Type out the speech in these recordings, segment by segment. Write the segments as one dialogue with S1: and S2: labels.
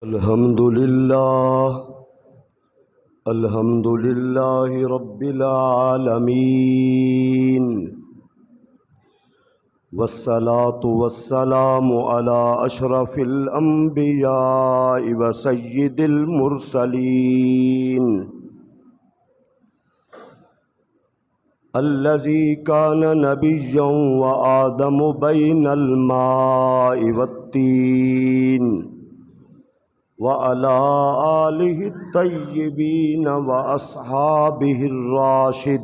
S1: الحمد للہ رب العالمین والصلاة والسلام علی اشرف الانبیاء وسید المرسلین الذی کان نبیا وآدم بین الماء والطین وعلى آلہ الطیبین واصحابہ الراشدین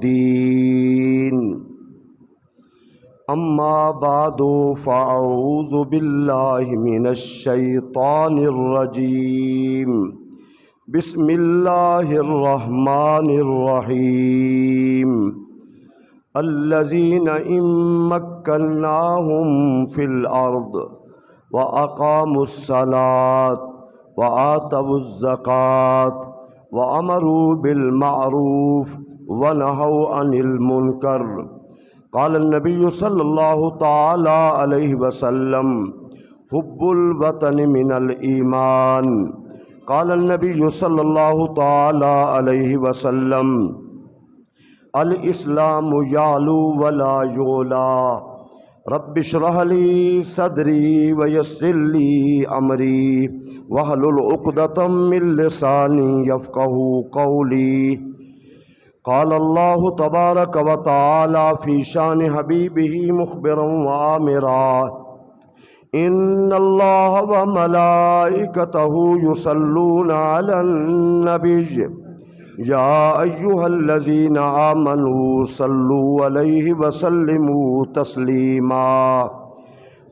S1: اما بعد فاعوذ باللہ من الشیطان الرجیم بسم اللہ الرحمن الرحیم الذین ان مکناہم فی الارض واقاموا الصلاة وآتوا الزکاة وأمروا بالمعروف ونہوا عن المنکر قال النبی صلی اللہ تعالی علیہ وسلم حب الوطن من الایمان قال النبی صلی اللہ تعالی علیہ وسلم الاسلام یعلو ولا یعلا رب اشرح لی صدری ویسر لی امری واحلل عقدۃ من لسانی یفقہوا قولی قال اللہ تبارک و تعالی فی شان حبیبہ مخبرا وآمرا ان اللہ وملائکتہ یصلون علی النبی یا ایہا الذین آمنوا صلوا علیہ وسلموا تسلیما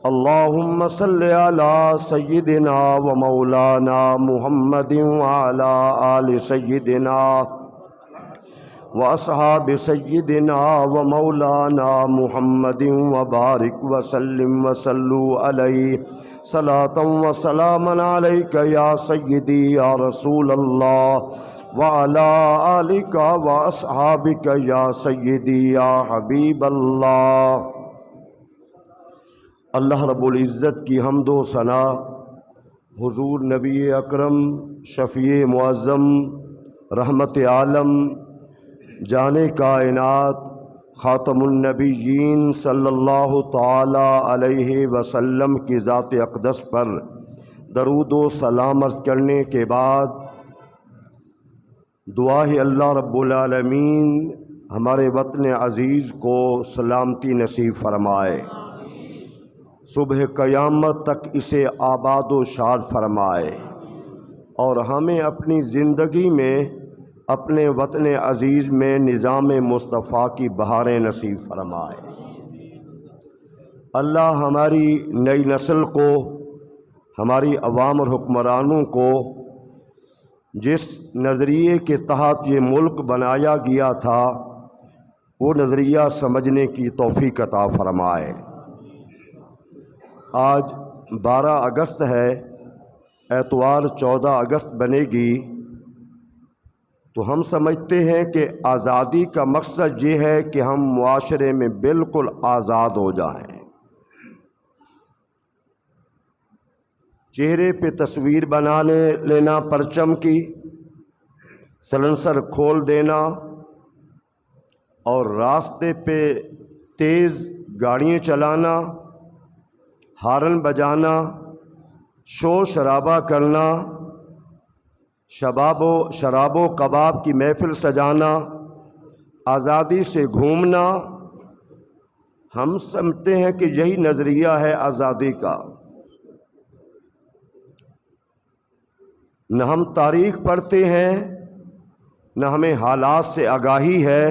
S1: اللہم صل علی سیدنا و مولانا محمد وعلی آل سیدنا و اصحاب سیدنا و مولانا محمد وبارک وسلم وصلوا علیہ صلاۃ و سلاما علیک یا سیدی یا رسول اللہ وعلى آلك وأصحابك یا سیدی یا حبیب اللہ۔ اللہ رب العزت کی حمد و ثنا حضور نبی اکرم شفیع معظم رحمت عالم جان کائنات خاتم النبیین صلی اللہ تعالی علیہ وسلم کی ذات اقدس پر درود و سلام عرض کرنے کے بعد دعا ہے اللہ رب العالمین ہمارے وطن عزیز کو سلامتی نصیب فرمائے، صبح قیامت تک اسے آباد و شاد فرمائے، اور ہمیں اپنی زندگی میں اپنے وطن عزیز میں نظام مصطفیٰ کی بہاریں نصیب فرمائے۔ اللہ ہماری نئی نسل کو، ہماری عوام اور حکمرانوں کو جس نظریے کے تحت یہ ملک بنایا گیا تھا وہ نظریہ سمجھنے کی توفیق عطا فرمائے۔ آج 12 اگست ہے، اتوار 14 اگست بنے گی، تو ہم سمجھتے ہیں کہ آزادی کا مقصد یہ ہے کہ ہم معاشرے میں بالکل آزاد ہو جائیں۔ چہرے پہ تصویر بنا لینا پرچم کی، سلنسر کھول دینا، اور راستے پہ تیز گاڑیاں چلانا، ہارن بجانا، شور شرابہ کرنا، شراب و کباب کی محفل سجانا، آزادی سے گھومنا، ہم سمجھتے ہیں کہ یہی نظریہ ہے آزادی کا۔ نہ ہم تاریخ پڑھتے ہیں، نہ ہمیں حالات سے آگاہی ہے،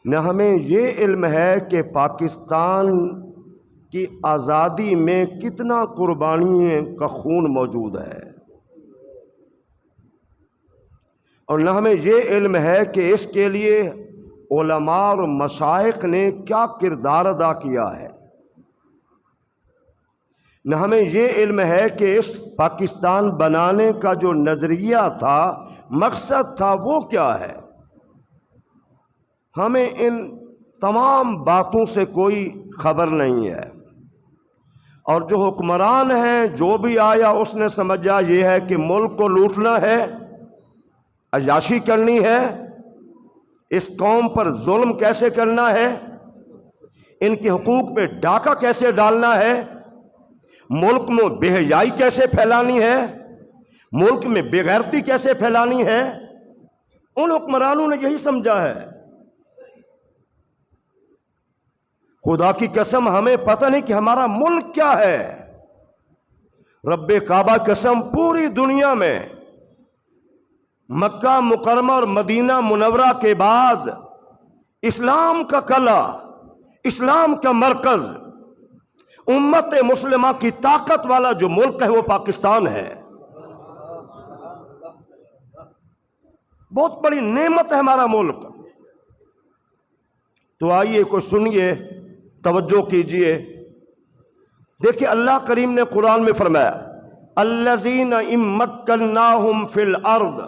S1: نہ ہمیں یہ علم ہے کہ پاکستان کی آزادی میں کتنا قربانیوں کا خون موجود ہے، اور نہ ہمیں یہ علم ہے کہ اس کے لیے علماء اور مشائخ نے کیا کردار ادا کیا ہے، نہ ہمیں یہ علم ہے کہ اس پاکستان بنانے کا جو نظریہ تھا، مقصد تھا، وہ کیا ہے۔ ہمیں ان تمام باتوں سے کوئی خبر نہیں ہے، اور جو حکمران ہیں جو بھی آیا اس نے سمجھا یہ ہے کہ ملک کو لوٹنا ہے، عیاشی کرنی ہے، اس قوم پر ظلم کیسے کرنا ہے، ان کے حقوق پہ ڈاکہ کیسے ڈالنا ہے، ملک میں بے حیائی کیسے پھیلانی ہے، ملک میں بے غیرتی کیسے پھیلانی ہے۔ ان حکمرانوں نے یہی سمجھا ہے۔ خدا کی قسم ہمیں پتہ نہیں کہ ہمارا ملک کیا ہے۔ رب کعبہ قسم پوری دنیا میں مکہ مکرمہ اور مدینہ منورہ کے بعد اسلام کا قلعہ، اسلام کا مرکز، امت مسلمہ کی طاقت والا جو ملک ہے وہ پاکستان ہے۔ بہت بڑی نعمت ہے ہمارا ملک۔ تو آئیے کوئی سنیے، توجہ کیجئے۔ دیکھیں اللہ کریم نے قرآن میں فرمایا الذین ان مکناہم فی الارض،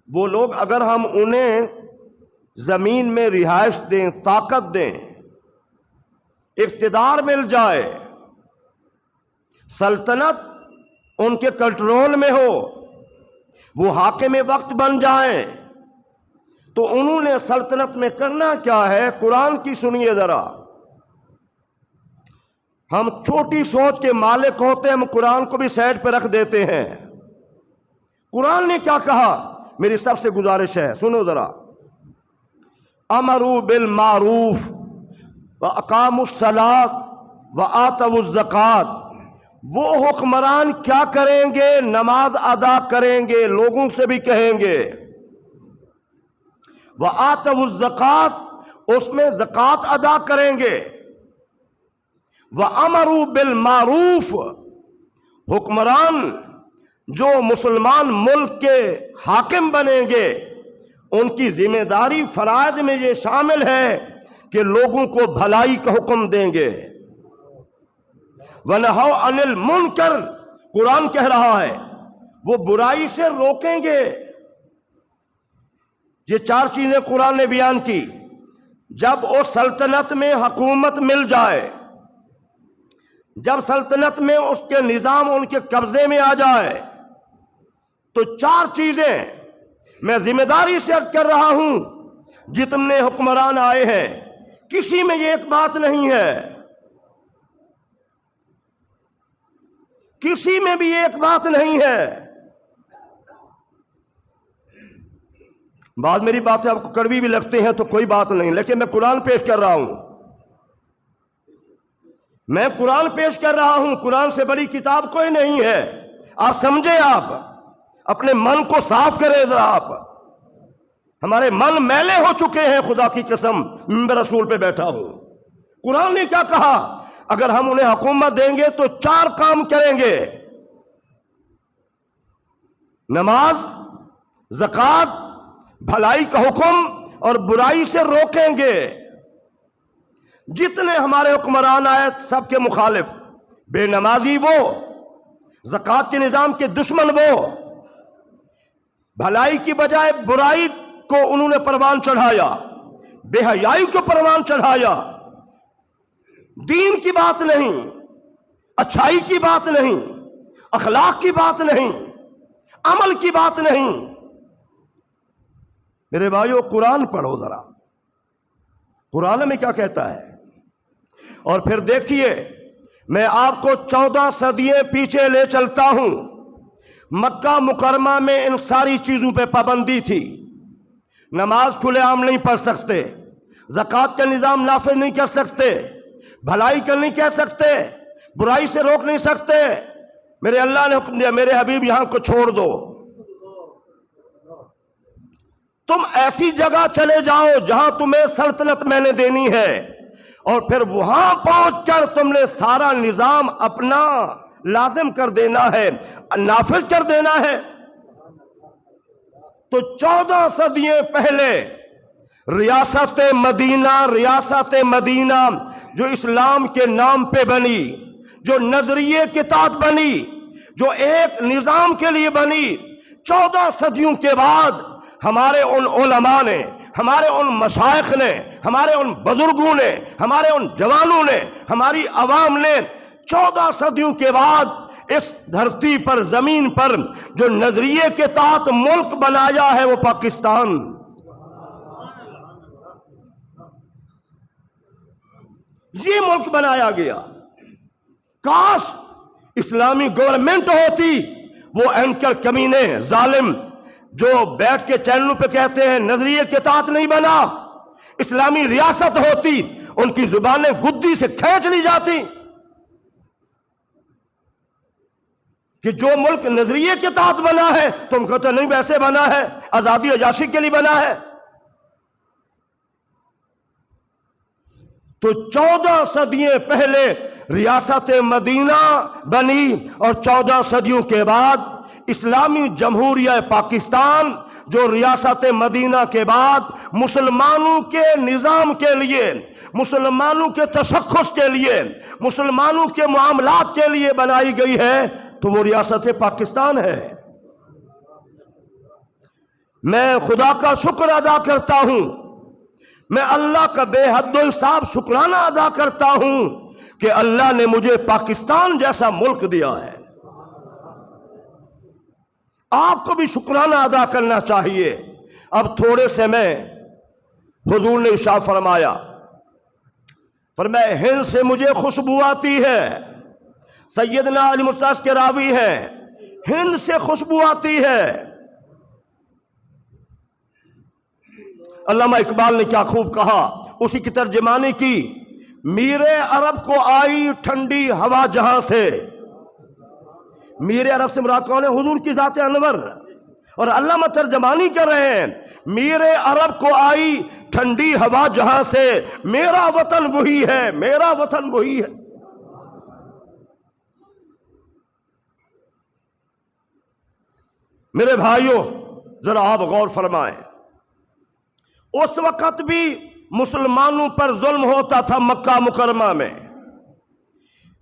S1: وہ لوگ اگر ہم انہیں زمین میں رہائش دیں، طاقت دیں، اقتدار مل جائے، سلطنت ان کے کنٹرول میں ہو، وہ حاکم وقت بن جائیں، تو انہوں نے سلطنت میں کرنا کیا ہے؟ قرآن کی سنیے ذرا۔ ہم چھوٹی سوچ کے مالک ہوتے ہیں، ہم قرآن کو بھی سائڈ پہ رکھ دیتے ہیں۔ قرآن نے کیا کہا؟ میری سب سے گزارش ہے سنو ذرا۔ امروا بالمعروف واقاموا الصلاۃ وآتوا الزکوٰۃ، وہ حکمران کیا کریں گے؟ نماز ادا کریں گے، لوگوں سے بھی کہیں گے، وآتوا الزکوٰۃ، اس میں زکوٰۃ ادا کریں گے، وَأَمَرُوا بِالْمَعْرُوفِ، حکمران جو مسلمان ملک کے حاکم بنیں گے ان کی ذمہ داری فرائض میں یہ شامل ہے کہ لوگوں کو بھلائی کا حکم دیں گے، وَنَهَوْا عَنِ الْمُنْكَرِ، قرآن کہہ رہا ہے وہ برائی سے روکیں گے۔ یہ چار چیزیں قرآن نے بیان کی۔ جب اس سلطنت میں حکومت مل جائے، جب سلطنت میں اس کے نظام ان کے قبضے میں آ جائے، تو چار چیزیں میں ذمہ داری سے عرض کر رہا ہوں، جتنے حکمران آئے ہیں کسی میں یہ ایک بات نہیں ہے، کسی میں بھی ایک بات نہیں ہے۔ بعض میری باتیں آپ کو کڑوی بھی لگتے ہیں تو کوئی بات نہیں، لیکن میں قرآن پیش کر رہا ہوں، میں قرآن پیش کر رہا ہوں، قرآن سے بڑی کتاب کوئی نہیں ہے۔ آپ سمجھے، آپ اپنے من کو صاف کریں ذرا۔ آپ ہمارے من میلے ہو چکے ہیں، خدا کی قسم منبر رسول پہ بیٹھا ہوں۔ قرآن نے کیا کہا؟ اگر ہم انہیں حکومت دیں گے تو چار کام کریں گے، نماز، زکوٰۃ، بھلائی کا حکم اور برائی سے روکیں گے۔ جتنے ہمارے حکمران آئے سب کے مخالف، بے نمازی وہ، زکوٰۃ کے نظام کے دشمن وہ، بھلائی کی بجائے برائی کو انہوں نے پروان چڑھایا، بے حیائی کو پروان چڑھایا، دین کی بات نہیں، اچھائی کی بات نہیں، اخلاق کی بات نہیں، عمل کی بات نہیں۔ میرے بھائیو قرآن پڑھو ذرا، قرآن میں کیا کہتا ہے۔ اور پھر دیکھیے، میں آپ کو 14 صدییں پیچھے لے چلتا ہوں۔ مکہ مکرمہ میں ان ساری چیزوں پہ پابندی تھی، نماز کھلے عام نہیں پڑھ سکتے، زکوٰۃ کا نظام نافذ نہیں کر سکتے، بھلائی کا نہیں کہہ سکتے، برائی سے روک نہیں سکتے۔ میرے اللہ نے حکم دیا میرے حبیب یہاں کو چھوڑ دو، تم ایسی جگہ چلے جاؤ جہاں تمہیں سلطنت میں نے دینی ہے، اور پھر وہاں پہنچ کر تم نے سارا نظام اپنا لازم کر دینا ہے، نافذ کر دینا ہے۔ تو 14 صدییں پہلے ریاست مدینہ جو اسلام کے نام پہ بنی، جو نظریے کے تحت بنی، جو ایک نظام کے لیے بنی، 14 صدیوں کے بعد ہمارے ان علماء نے، ہمارے ان مشائخ نے، ہمارے ان بزرگوں نے، ہمارے ان جوانوں نے، ہماری عوام نے 14 صدیوں کے بعد اس دھرتی پر، زمین پر جو نظریے کے تحت ملک بنایا ہے وہ پاکستان۔ یہ ملک بنایا گیا۔ کاش اسلامی گورنمنٹ ہوتی۔ وہ اینکر کمینے ظالم جو بیٹھ کے چینلوں پہ کہتے ہیں نظریے کے تحت نہیں بنا، اسلامی ریاست ہوتی، ان کی زبانیں گدی سے کھینچ لی جاتی کہ جو ملک نظریے کے تحت بنا ہے تم کہتے نہیں ویسے بنا ہے، آزادی عیاشی کے لیے بنا ہے۔ تو 14 صدیاں پہلے ریاست مدینہ بنی اور 14 صدیوں کے بعد اسلامی جمہوریہ پاکستان جو ریاست مدینہ کے بعد مسلمانوں کے نظام کے لیے، مسلمانوں کے تشخص کے لیے، مسلمانوں کے معاملات کے لیے بنائی گئی ہے، تو وہ ریاست پاکستان ہے۔ میں خدا کا شکر ادا کرتا ہوں، میں اللہ کا بے حد و حساب شکرانہ ادا کرتا ہوں کہ اللہ نے مجھے پاکستان جیسا ملک دیا ہے۔ آپ کو بھی شکرانہ ادا کرنا چاہیے۔ اب تھوڑے سے میں، حضور نے ارشاد فرمایا ہند سے مجھے خوشبو آتی ہے، سیدنا علی مرتضی کے راوی ہیں، ہند سے خوشبو آتی ہے۔ علامہ اقبال نے کیا خوب کہا، اسی کی ترجمانی کی، میرے عرب کو آئی ٹھنڈی ہوا جہاں سے۔ میرے عرب سے مراد کون ہے؟ حضور کی ذات انور۔ اور علامہ ترجمانی کر رہے ہیں، میرے عرب کو آئی ٹھنڈی ہوا جہاں سے، میرا وطن وہی ہے، میرا وطن وہی ہے۔ میرے بھائیوں ذرا آپ غور فرمائیں، اس وقت بھی مسلمانوں پر ظلم ہوتا تھا۔ مکہ مکرمہ میں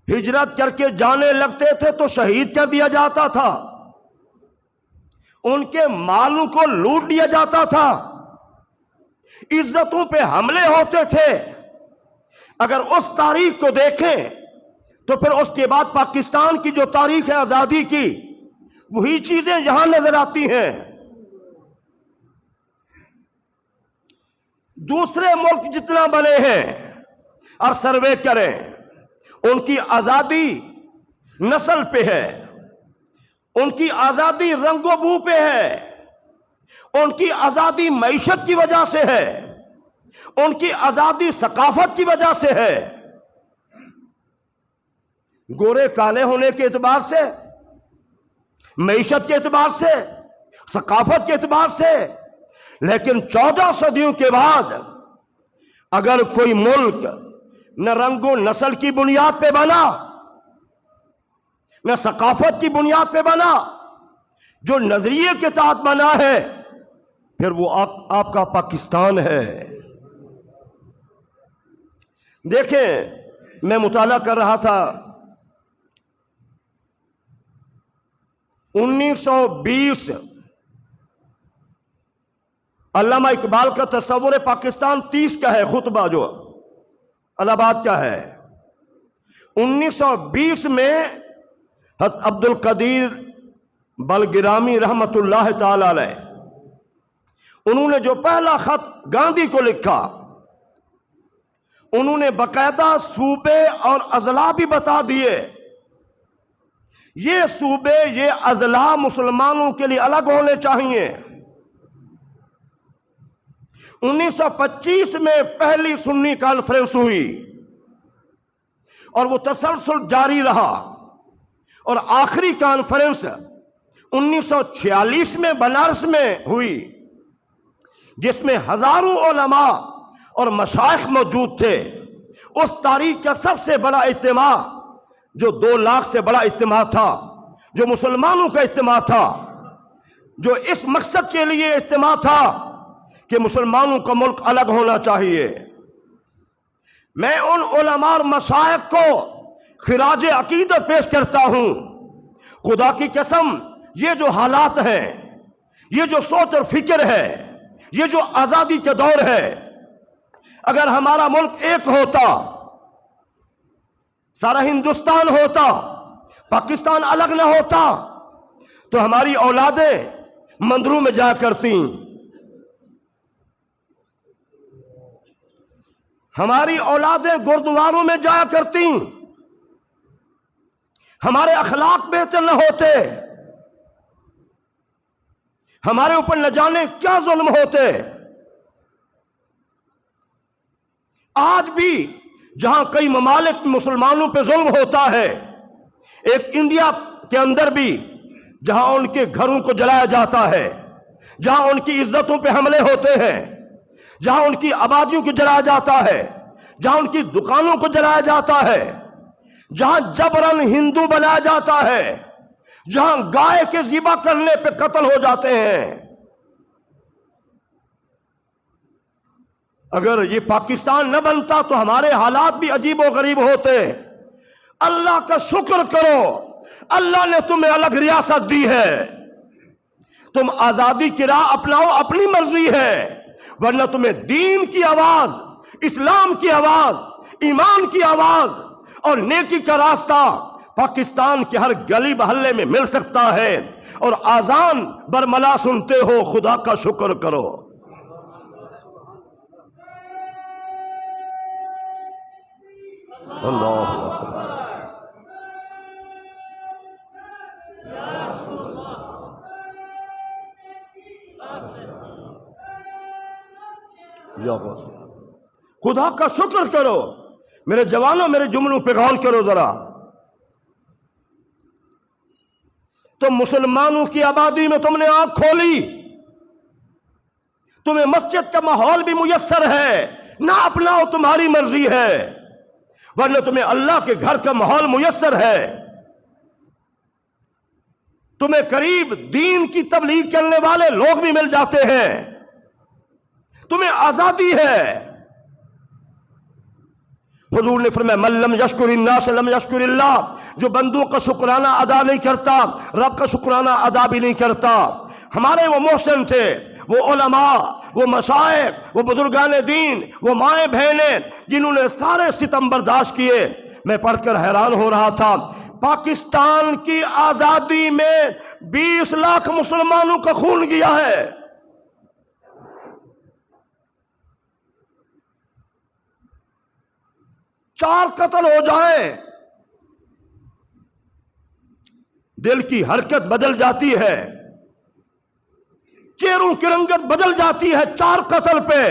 S1: ہجرت کر کے جانے لگتے تھے تو شہید کر دیا جاتا تھا، ان کے مالوں کو لوٹ لیا جاتا تھا، عزتوں پہ حملے ہوتے تھے۔ اگر اس تاریخ کو دیکھیں تو پھر اس کے بعد پاکستان کی جو تاریخ ہے آزادی کی، وہی چیزیں یہاں نظر آتی ہیں۔ دوسرے ملک جتنا بنے ہیں اور سروے کریں، ان کی آزادی نسل پہ ہے، ان کی آزادی رنگ و بو پہ ہے، ان کی آزادی معیشت کی وجہ سے ہے، ان کی آزادی ثقافت کی وجہ سے ہے، گورے کالے ہونے کے اعتبار سے، معیشت کے اعتبار سے، ثقافت کے اعتبار سے۔ لیکن 14 صدیوں کے بعد اگر کوئی ملک نہ رنگ و نسل کی بنیاد پہ بنا، نہ ثقافت کی بنیاد پہ بنا، جو نظریے کے تحت بنا ہے، پھر وہ آپ کا پاکستان ہے۔ دیکھیں، میں مطالعہ کر رہا تھا 1920 علامہ اقبال کا تصور پاکستان 30 کا ہے، خطبہ جو الہ آباد کا ہے۔ 1920 میں حضرت عبد القدیر بلگرامی رحمت اللہ تعالی علیہ، انہوں نے جو پہلا خط گاندھی کو لکھا، انہوں نے باقاعدہ صوبے اور اضلاع بھی بتا دیے۔ یہ صوبے، یہ اضلاع مسلمانوں کے لیے الگ ہونے چاہیے۔ 1925 میں پہلی سنی کانفرنس ہوئی اور وہ تسلسل جاری رہا، اور آخری کانفرنس 1946 میں بنارس میں ہوئی، جس میں ہزاروں علماء اور مشائخ موجود تھے۔ اس تاریخ کا سب سے بڑا اجتماع، جو 2 لاکھ سے بڑا اجتماع تھا، جو مسلمانوں کا اجتماع تھا، جو اس مقصد کے لیے اجتماع تھا کہ مسلمانوں کا ملک الگ ہونا چاہیے۔ میں ان علماء اور مشائخ کو خراج عقیدت پیش کرتا ہوں۔ خدا کی قسم، یہ جو حالات ہیں، یہ جو سوچ اور فکر ہے، یہ جو آزادی کے دور ہے، اگر ہمارا ملک ایک ہوتا سارا ہندوستان ہوتا، پاکستان الگ نہ ہوتا تو ہماری اولادیں مندروں میں جایا کرتی، ہماری اولادیں گردواروں میں جایا کرتی، ہمارے اخلاق بہتر نہ ہوتے، ہمارے اوپر نہ جانے کیا ظلم ہوتے۔ آج بھی جہاں کئی ممالک مسلمانوں پہ ظلم ہوتا ہے، ایک انڈیا کے اندر بھی جہاں ان کے گھروں کو جلایا جاتا ہے، جہاں ان کی عزتوں پہ حملے ہوتے ہیں، جہاں ان کی آبادیوں کو جلایا جاتا ہے، جہاں ان کی دکانوں کو جلایا جاتا ہے، جہاں جبراً ہندو بنایا جاتا ہے، جہاں گائے کے ذبح کرنے پہ قتل ہو جاتے ہیں، اگر یہ پاکستان نہ بنتا تو ہمارے حالات بھی عجیب و غریب ہوتے۔ اللہ کا شکر کرو، اللہ نے تمہیں الگ ریاست دی ہے، تم آزادی کی راہ اپناؤ، اپنی مرضی ہے، ورنہ تمہیں دین کی آواز، اسلام کی آواز، ایمان کی آواز اور نیکی کا راستہ پاکستان کے ہر گلی محلے میں مل سکتا ہے، اور آذان برملا سنتے ہو، خدا کا شکر کرو۔ اللہ اکبر۔ خدا کا شکر کرو۔ میرے جوانوں، میرے جملوں پہ غور کرو ذرا۔ تو مسلمانوں کی آبادی میں تم نے آنکھ کھولی، تمہیں مسجد کا ماحول بھی میسر ہے، نہ اپناؤ، تمہاری مرضی ہے، ورنہ تمہیں اللہ کے گھر کا ماحول میسر ہے، تمہیں قریب دین کی تبلیغ کرنے والے لوگ بھی مل جاتے ہیں، تمہیں آزادی ہے۔ حضور نے فرمایا من لم یشکر الناس لم یشکر اللہ، جو بندوں کا شکرانہ ادا نہیں کرتا، رب کا شکرانہ ادا بھی نہیں کرتا۔ ہمارے وہ محسن تھے، وہ علماء، وہ مشائخ، وہ بزرگان دین، وہ مائیں بہنیں جنہوں نے سارے ستم برداشت کیے۔ میں پڑھ کر حیران ہو رہا تھا، پاکستان کی آزادی میں 20 لاکھ مسلمانوں کا خون گیا ہے۔ چار قتل ہو جائیں، دل کی حرکت بدل جاتی ہے، چہروں کی رنگت بدل جاتی ہے 4 قتل پہ۔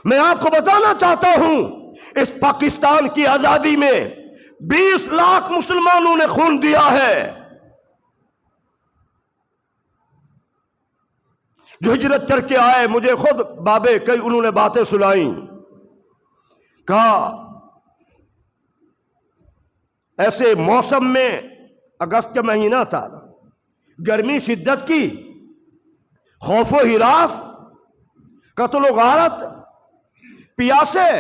S1: میں آپ کو بتانا چاہتا ہوں، اس پاکستان کی آزادی میں 20 لاکھ مسلمانوں نے خون دیا ہے، جو ہجرت کر کے آئے۔ مجھے خود بابے کئی انہوں نے باتیں سنائیں، کہا ایسے موسم میں، اگست کا مہینہ تھا، گرمی شدت کی، خوف و ہراس، قتل و غارت، پیاسے،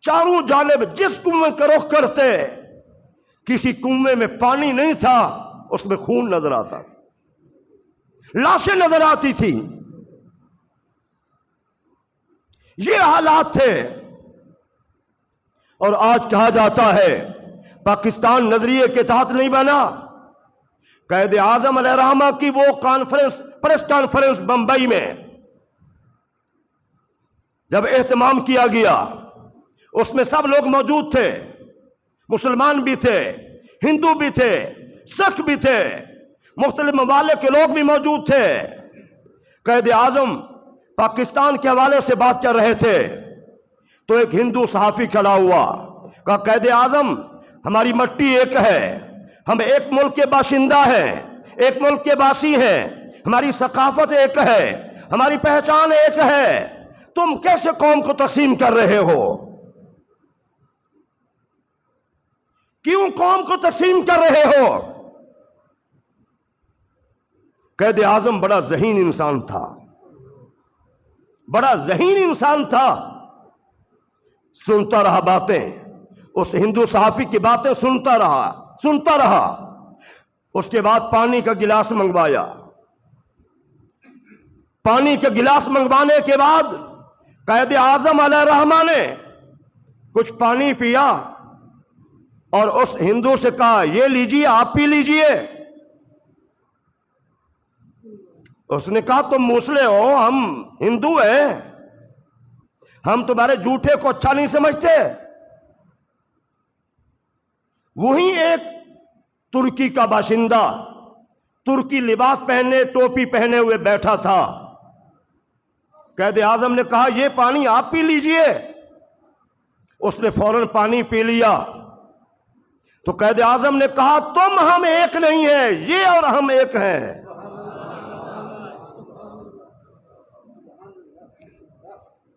S1: چاروں جانب جس کنویں کا رخ کرتے کسی کنویں میں پانی نہیں تھا، اس میں خون نظر آتا تھا، لاشیں نظر آتی تھی۔ یہ حالات تھے، اور آج کہا جاتا ہے پاکستان نظریے کے تحت نہیں بنا۔ قائد اعظم علیہ الرحمہ کی وہ کانفرنس، پریس کانفرنس بمبئی میں جب اہتمام کیا گیا، اس میں سب لوگ موجود تھے، مسلمان بھی تھے، ہندو بھی تھے، سکھ بھی تھے، مختلف ممالک کے لوگ بھی موجود تھے۔ قائد اعظم پاکستان کے حوالے سے بات کر رہے تھے، تو ایک ہندو صحافی کھڑا ہوا، کہا قائد اعظم ہماری مٹی ایک ہے، ہم ایک ملک کے باشندہ ہیں، ایک ملک کے باسی ہیں، ہماری ثقافت ایک ہے، ہماری پہچان ایک ہے، تم کیسے قوم کو تقسیم کر رہے ہو؟ کیوں قوم کو تقسیم کر رہے ہو؟ قائد اعظم بڑا ذہین انسان تھا، بڑا ذہین انسان تھا، سنتا رہا باتیں، اس ہندو صحافی کی باتیں سنتا رہا۔ اس کے بعد پانی کا گلاس منگوایا، پانی کا گلاس منگوانے کے بعد قائد اعظم علیہ الرحمہ نے کچھ پانی پیا اور اس ہندو سے کہا یہ لیجیے آپ پی لیجیے. اس نے کہا تم مسلم ہو ہم ہندو ہیں, ہم تمہارے جھوٹے کو اچھا نہیں سمجھتے. وہی ایک ترکی کا باشندہ ترکی لباس پہنے ٹوپی پہنے ہوئے بیٹھا تھا. قائد اعظم نے کہا یہ پانی آپ پی لیجئے. اس نے فوراً پانی پی لیا. تو قائد اعظم نے کہا تم ہم ایک نہیں ہیں, یہ اور ہم ایک ہیں.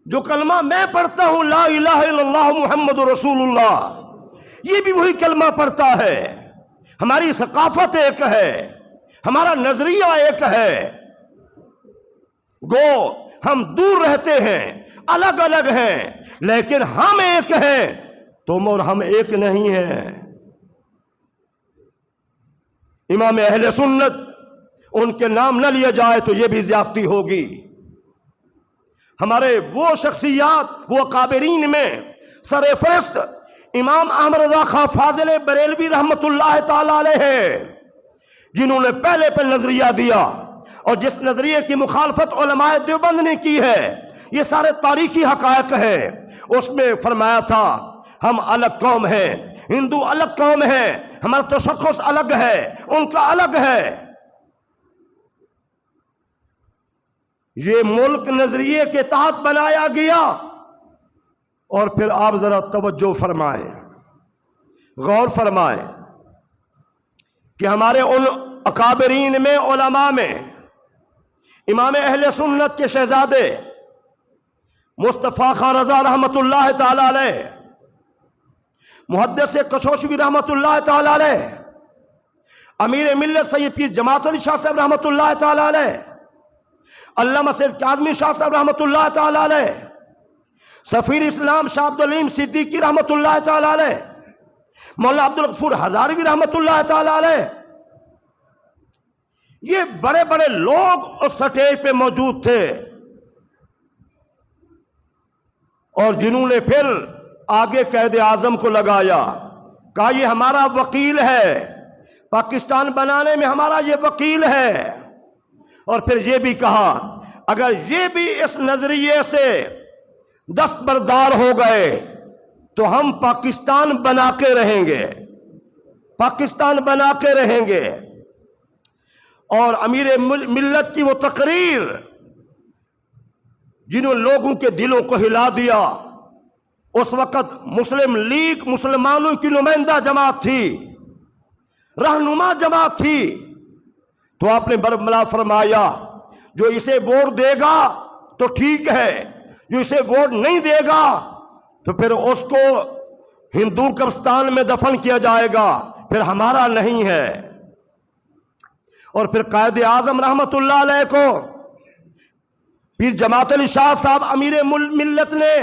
S1: جو کلمہ میں پڑھتا ہوں لا الہ الا اللہ محمد رسول اللہ, یہ بھی وہی کلمہ پڑھتا ہے. ہماری ثقافت ایک ہے, ہمارا نظریہ ایک ہے. گو ہم دور رہتے ہیں, الگ الگ ہیں, لیکن ہم ایک ہیں. تم اور ہم ایک نہیں ہیں. امام اہل سنت ان کے نام نہ لیا جائے تو یہ بھی زیادتی ہوگی. ہمارے وہ شخصیات وہ اکابرین میں سر فہرست امام احمد رضا خان فاضل بریلوی رحمت اللہ تعالی علیہ ہے, جنہوں نے پہلے پہ نظریہ دیا اور جس نظریے کی مخالفت علماء دیوبند نے کی ہے. یہ سارے تاریخی حقائق ہے. اس میں فرمایا تھا ہم الگ قوم ہیں, ہندو الگ قوم ہیں, ہمارا تشخص الگ ہے, ان کا الگ ہے. یہ ملک نظریے کے تحت بنایا گیا. اور پھر آپ ذرا توجہ فرمائیں, غور فرمائیں کہ ہمارے ان اکابرین میں علماء میں امام اہل سنت کے شہزادے مصطفیٰ خان رضا رحمت اللہ تعالی علیہ, محدث کشوشوی رحمت اللہ تعالی علیہ, امیر ملت سید پیر جماعت علی شاہ صاحب رحمت اللہ تعالی علیہ, علامہ سید کاظمی شاہ صاحب رحمت اللہ تعالی علیہ, سفیر اسلام شاہ عبدالعلیم صدیقی رحمت اللہ تعالی علیہ, مولانا عبدالغفور ہزاروی رحمت اللہ تعالی علیہ. یہ بڑے بڑے لوگ اس سٹیج پہ موجود تھے, اور جنہوں نے پھر آگے قائد اعظم کو لگایا, کہا یہ ہمارا وکیل ہے, پاکستان بنانے میں ہمارا یہ وکیل ہے. اور پھر یہ بھی کہا اگر یہ بھی اس نظریے سے دستبردار ہو گئے تو ہم پاکستان بنا کے رہیں گے, پاکستان بنا کے رہیں گے. اور امیر ملت کی وہ تقریر جنہوں لوگوں کے دلوں کو ہلا دیا, اس وقت مسلم لیگ مسلمانوں کی نمائندہ جماعت تھی, رہنما جماعت تھی. تو آپ نے برملا فرمایا جو اسے ووٹ دے گا تو ٹھیک ہے, جو اسے ووٹ نہیں دے گا تو پھر اس کو ہندو قبرستان میں دفن کیا جائے گا, پھر ہمارا نہیں ہے. اور پھر قائد اعظم رحمت اللہ علیہ کو پیر جماعت علی شاہ صاحب امیر ملت نے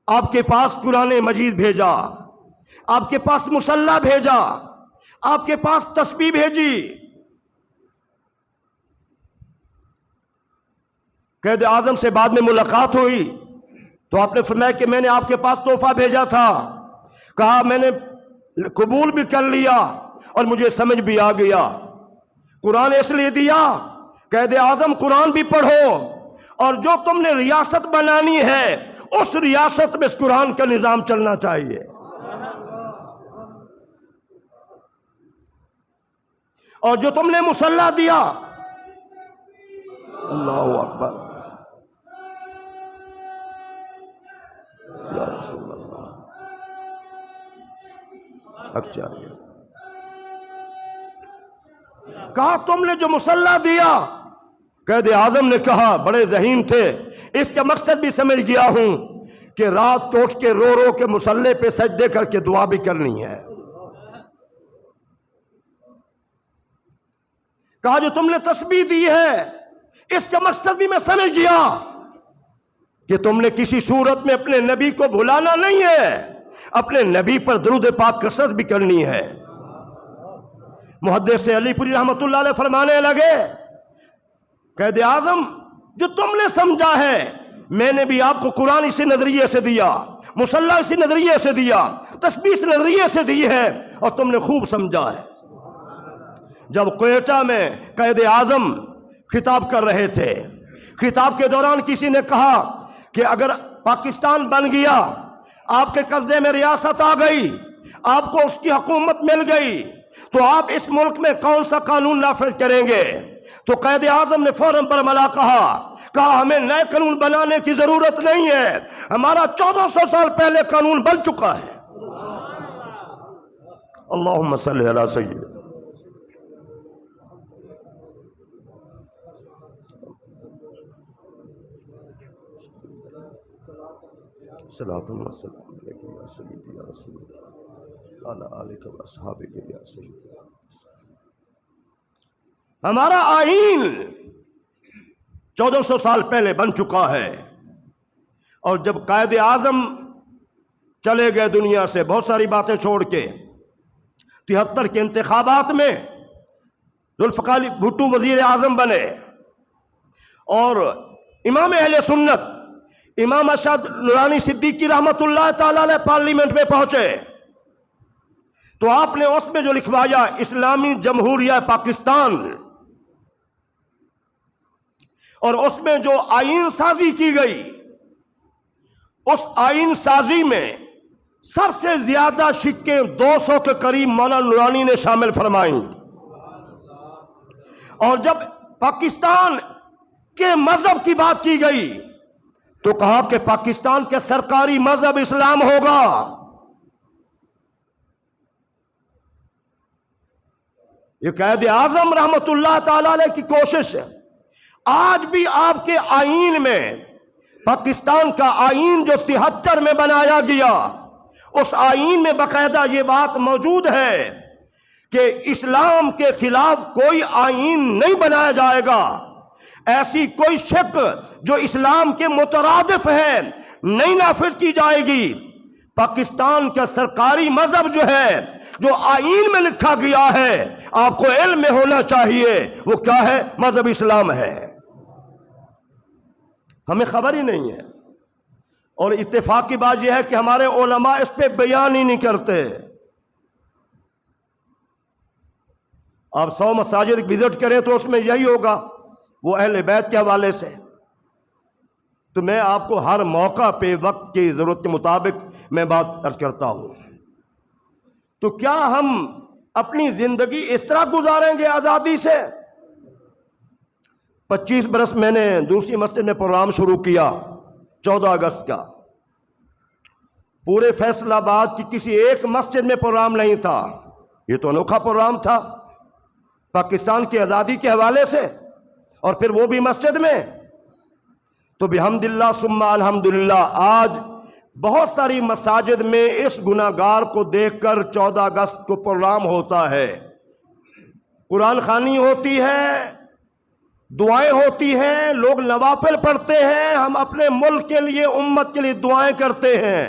S1: آپ کے پاس قرآن مجید بھیجا, آپ کے پاس مصلی بھیجا, آپ کے پاس تسبیح بھیجی. قائد اعظم سے بعد میں ملاقات ہوئی تو آپ نے فرمایا کہ میں نے آپ کے پاس تحفہ بھیجا تھا. کہا میں نے قبول بھی کر لیا اور مجھے سمجھ بھی آ گیا. قرآن اس لیے دیا قائد اعظم قرآن بھی پڑھو, اور جو تم نے ریاست بنانی ہے اس ریاست میں اس قرآن کا نظام چلنا چاہیے. اور جو تم نے مصلی دیا, اللہ اکبر یا رسول اللہ, حق چاہیے. کہا تم نے جو مصلی دیا, قائد اعظم نے کہا بڑے ذہین تھے, اس کا مقصد بھی سمجھ گیا ہوں کہ رات کو اٹھ کے رو رو کے مصلی پہ سجدے کر کے دعا بھی کرنی ہے. کہا جو تم نے تسبیح دی ہے اس کا مقصد بھی میں سمجھ گیا کہ تم نے کسی صورت میں اپنے نبی کو بھلانا نہیں ہے, اپنے نبی پر درود پاک کثرت بھی کرنی ہے. محدث علی پوری رحمت اللہ علیہ فرمانے لگے قائد اعظم جو تم نے سمجھا ہے میں نے بھی آپ کو قرآن اسی نظریے سے دیا، مصلی اسی نظریے سے دیا، تسبیح اس نظریے سے دی ہے، اور تم نے خوب سمجھا ہے۔ جب کوئٹہ میں قائد اعظم خطاب کر رہے تھے، خطاب کے دوران کسی نے کہا کہ اگر پاکستان بن گیا، آپ کے قبضے میں ریاست آ گئی، آپ کو اس کی حکومت مل گئی، تو آپ اس ملک میں کون سا قانون نافذ کریں گے؟ تو قائد اعظم نے فوراً برملا کہا ہمیں نئے قانون بنانے کی ضرورت نہیں ہے، ہمارا 1400 سال پہلے قانون بن چکا ہے۔ اللہم صلی علی سیدنا۔ صلاۃ و سلام علیکم یا سیدی یا رسول اللہ علی آلک و اصحابک یا سیدی۔ ہمارا آئین 1400 سال پہلے بن چکا ہے، اور جب قائد اعظم چلے گئے دنیا سے بہت ساری باتیں چھوڑ کے، 73 کے انتخابات میں ذوالفقار علی بھٹو وزیر اعظم بنے، اور امام اہل سنت امام ارشد نورانی صدیقی رحمۃ اللہ تعالی علیہ پارلیمنٹ میں پہنچے، تو آپ نے اس میں جو لکھوایا اسلامی جمہوریہ پاکستان، اور اس میں جو آئین سازی کی گئی، اس آئین سازی میں سب سے زیادہ شکیں 200 کے قریب مولانا نورانی نے شامل فرمائیں، اور جب پاکستان کے مذہب کی بات کی گئی تو کہا کہ پاکستان کے سرکاری مذہب اسلام ہوگا۔ یہ قائد اعظم رحمت اللہ تعالی علیہ کی کوشش ہے۔ آج بھی آپ کے آئین میں، پاکستان کا آئین جو 73 میں بنایا گیا، اس آئین میں باقاعدہ یہ بات موجود ہے کہ اسلام کے خلاف کوئی آئین نہیں بنایا جائے گا، ایسی کوئی شک جو اسلام کے مترادف ہے نہیں نافذ کی جائے گی۔ پاکستان کا سرکاری مذہب جو ہے، جو آئین میں لکھا گیا ہے، آپ کو علم میں ہونا چاہیے، وہ کیا ہے؟ مذہب اسلام ہے۔ ہمیں خبر ہی نہیں ہے، اور اتفاق کی بات یہ ہے کہ ہمارے علماء اس پہ بیان ہی نہیں کرتے۔ آپ 100 مساجد وزٹ کریں تو اس میں یہی ہوگا، وہ اہل بیت کے حوالے سے۔ تو میں آپ کو ہر موقع پہ وقت کی ضرورت کے مطابق میں بات عرض کرتا ہوں۔ تو کیا ہم اپنی زندگی اس طرح گزاریں گے آزادی سے؟ 25 برس میں نے دوسری مسجد میں پروگرام شروع کیا 14 اگست کا۔ پورے فیصل آباد کی کسی ایک مسجد میں پروگرام نہیں تھا، یہ تو انوکھا پروگرام تھا پاکستان کی آزادی کے حوالے سے، اور پھر وہ بھی مسجد میں۔ تو بحمدللہ ثم الحمدللہ آج بہت ساری مساجد میں اس گناہگار کو دیکھ کر 14 اگست کو پروگرام ہوتا ہے، قرآن خوانی ہوتی ہے، دعائیں ہوتی ہیں، لوگ نوافل پڑھتے ہیں، ہم اپنے ملک کے لیے، امت کے لیے دعائیں کرتے ہیں۔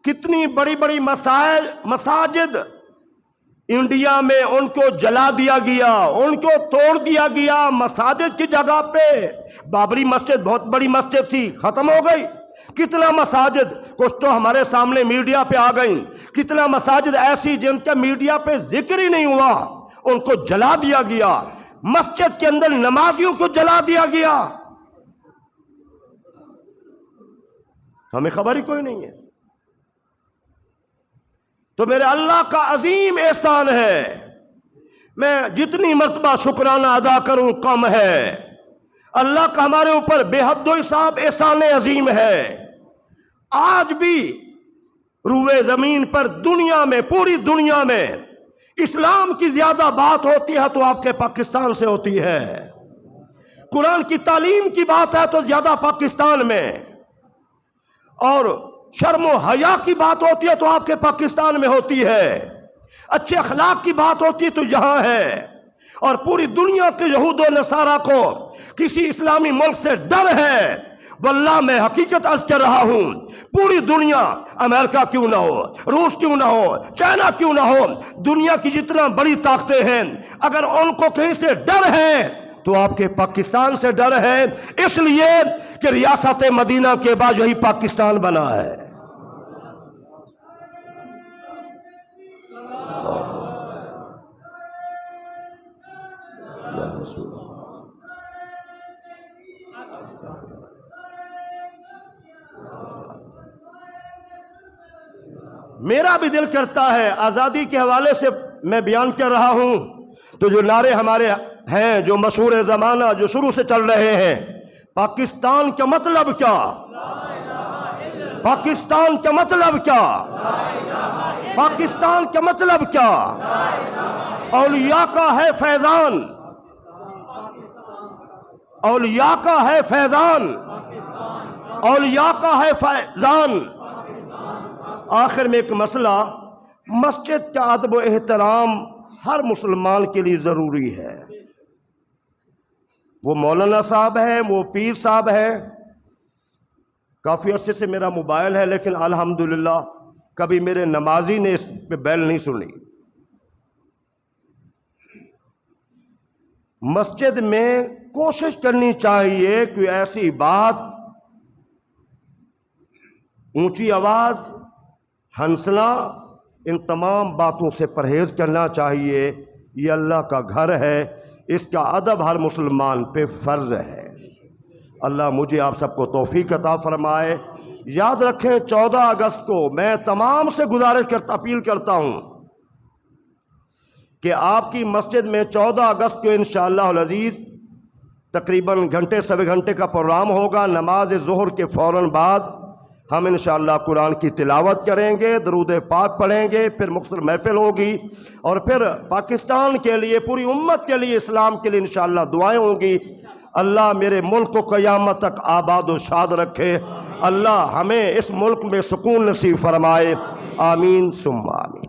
S1: کتنی بڑی بڑی مساجد انڈیا میں ان کو جلا دیا گیا، ان کو توڑ دیا گیا۔ مساجد کی جگہ پہ بابری مسجد بہت بڑی مسجد تھی، ختم ہو گئی۔ کتنا مساجد، کچھ تو ہمارے سامنے میڈیا پہ آ گئیں، کتنا مساجد ایسی جن کا میڈیا پہ ذکر ہی نہیں ہوا، ان کو جلا دیا گیا۔ مسجد کے اندر نمازیوں کو جلا دیا گیا، ہمیں خبر ہی کوئی نہیں ہے۔ تو میرے اللہ کا عظیم احسان ہے، میں جتنی مرتبہ شکرانہ ادا کروں کم ہے۔ اللہ کا ہمارے اوپر بے حد و حساب احسان عظیم ہے۔ آج بھی روئے زمین پر دنیا میں، پوری دنیا میں اسلام کی زیادہ بات ہوتی ہے تو آپ کے پاکستان سے ہوتی ہے، قرآن کی تعلیم کی بات ہے تو زیادہ پاکستان میں، اور شرم و حیا کی بات ہوتی ہے تو آپ کے پاکستان میں ہوتی ہے، اچھے اخلاق کی بات ہوتی ہے تو یہاں ہے۔ اور پوری دنیا کے یہود و نصارہ کو کسی اسلامی ملک سے ڈر ہے، واللہ میں حقیقت عرض کر رہا ہوں، پوری دنیا، امریکہ کیوں نہ ہو، روس کیوں نہ ہو، چائنا کیوں نہ ہو، دنیا کی جتنا بڑی طاقتیں ہیں، اگر ان کو کہیں سے ڈر ہے تو آپ کے پاکستان سے ڈر ہے، اس لیے کہ ریاست مدینہ کے بعد یہی پاکستان بنا ہے۔ یا رسول اللہ۔ میرا بھی دل کرتا ہے، آزادی کے حوالے سے میں بیان کر رہا ہوں تو جو نعرے ہمارے ہیں جو مشہور زمانہ جو شروع سے چل رہے ہیں، پاکستان کا مطلب کیا، پاکستان کا مطلب کیا، پاکستان کا مطلب کیا، اولیاء کا ہے فیضان، اولیاء کا ہے فیضان، اولیاء کا ہے فیضان۔ آخر میں ایک مسئلہ، مسجد کا ادب و احترام ہر مسلمان کے لیے ضروری ہے۔ وہ مولانا صاحب ہے، وہ پیر صاحب ہے، کافی عرصے سے میرا موبائل ہے لیکن الحمدللہ کبھی میرے نمازی نے اس پہ بیل نہیں سنی۔ مسجد میں کوشش کرنی چاہیے کہ ایسی بات، اونچی آواز، ہنسنا، ان تمام باتوں سے پرہیز کرنا چاہیے۔ یہ اللہ کا گھر ہے، اس کا ادب ہر مسلمان پہ فرض ہے۔ اللہ مجھے آپ سب کو توفیق عطا فرمائے۔ یاد رکھیں 14 اگست کو میں تمام سے اپیل کرتا ہوں کہ آپ کی مسجد میں 14 اگست کو انشاءاللہ العزیز تقریباً گھنٹے سوے گھنٹے کا پروگرام ہوگا۔ نماز ظہر کے فوراً بعد ہم انشاءاللہ قرآن کی تلاوت کریں گے، درود پاک پڑھیں گے، پھر مختصر محفل ہوگی، اور پھر پاکستان کے لیے، پوری امت کے لیے، اسلام کے لیے انشاءاللہ دعائیں ہوں گی۔ اللہ میرے ملک کو قیامت تک آباد و شاد رکھے۔ اللہ ہمیں اس ملک میں سکون نصیب فرمائے۔ آمین ثم آمین۔